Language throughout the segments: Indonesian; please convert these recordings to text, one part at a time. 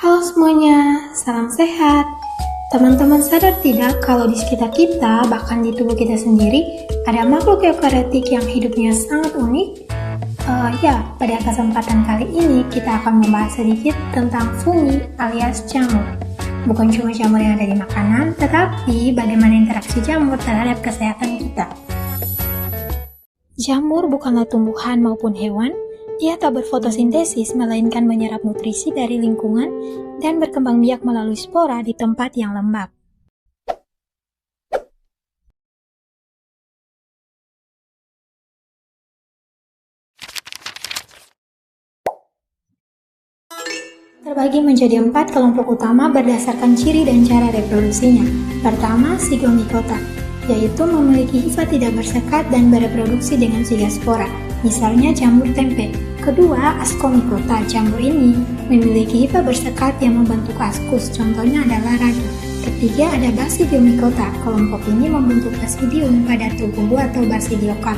Halo semuanya, salam sehat. Teman-teman sadar tidak kalau di sekitar kita, bahkan di tubuh kita sendiri, ada makhluk eukariotik yang hidupnya sangat unik? Pada kesempatan kali ini kita akan membahas sedikit tentang fungi alias jamur. Bukan cuma jamur yang ada di makanan, tetapi bagaimana interaksi jamur terhadap kesehatan kita. Jamur bukanlah tumbuhan maupun hewan. Ia tak berfotosintesis, melainkan menyerap nutrisi dari lingkungan dan berkembang biak melalui spora di tempat yang lembab. Terbagi menjadi 4 kelompok utama berdasarkan ciri dan cara reproduksinya. Pertama, Zygomicota, yaitu memiliki hifa tidak bersekat dan bereproduksi dengan zigоспora, misalnya jamur tempe. Kedua, Ascomycota. Jamur ini memiliki hifa bersekat yang membentuk askus, contohnya adalah ragi. Ketiga, ada Basidiomycota. Kelompok ini membentuk basidium pada tubuh buah atau basidiokarp.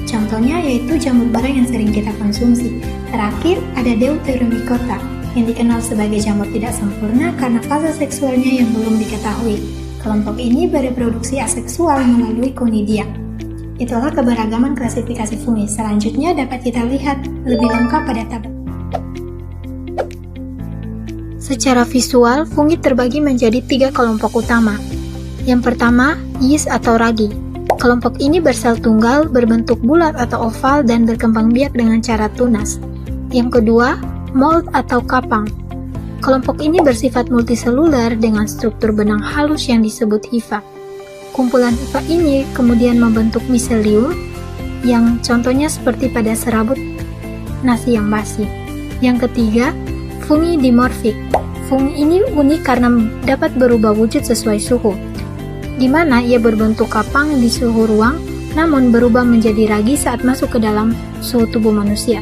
Contohnya yaitu jamur barang yang sering kita konsumsi. Terakhir, ada Deuteromycota, yang dikenal sebagai jamur tidak sempurna karena fase seksualnya yang belum diketahui. Kelompok ini bereproduksi aseksual melalui konidia. Itulah keberagaman klasifikasi fungi. Selanjutnya dapat kita lihat lebih lengkap pada tabel. Secara visual, fungi terbagi menjadi 3 kelompok utama. Yang pertama, yeast atau ragi. Kelompok ini bersel tunggal, berbentuk bulat atau oval, dan berkembang biak dengan cara tunas. Yang kedua, mold atau kapang. Kelompok ini bersifat multiseluler dengan struktur benang halus yang disebut hifa. Kumpulan hifa ini kemudian membentuk miselium yang contohnya seperti pada serabut nasi yang basi. Yang ketiga, fungi dimorfik. Fungi ini unik karena dapat berubah wujud sesuai suhu, di mana ia berbentuk kapang di suhu ruang, namun berubah menjadi ragi saat masuk ke dalam suhu tubuh manusia.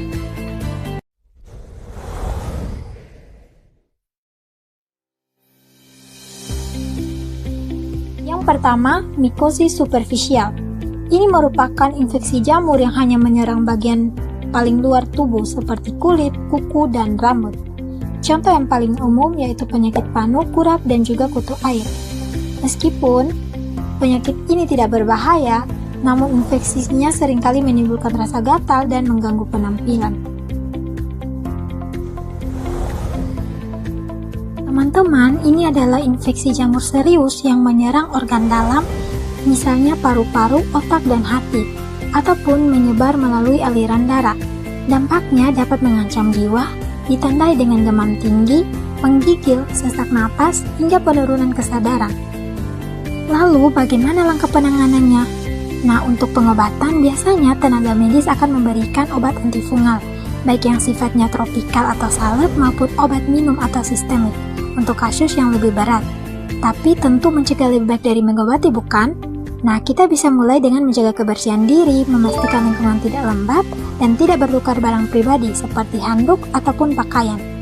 Yang pertama, mikosis superficial. Ini merupakan infeksi jamur yang hanya menyerang bagian paling luar tubuh seperti kulit, kuku, dan rambut. Contoh yang paling umum yaitu penyakit panu, kurap, dan juga kutu air. Meskipun penyakit ini tidak berbahaya, namun infeksinya seringkali menimbulkan rasa gatal dan mengganggu penampilan. Teman-teman, ini adalah infeksi jamur serius yang menyerang organ dalam, misalnya paru-paru, otak, dan hati, ataupun menyebar melalui aliran darah. Dampaknya dapat mengancam jiwa, ditandai dengan demam tinggi, menggigil, sesak napas, hingga penurunan kesadaran. Lalu, bagaimana langkah penanganannya? Nah, untuk pengobatan, biasanya tenaga medis akan memberikan obat antifungal, baik yang sifatnya tropikal atau salep maupun obat minum atau sistemik untuk kasus yang lebih berat. Tapi tentu mencegah lebih baik dari mengobati, bukan? Nah, kita bisa mulai dengan menjaga kebersihan diri, memastikan lingkungan tidak lembab, dan tidak bertukar barang pribadi seperti handuk ataupun pakaian.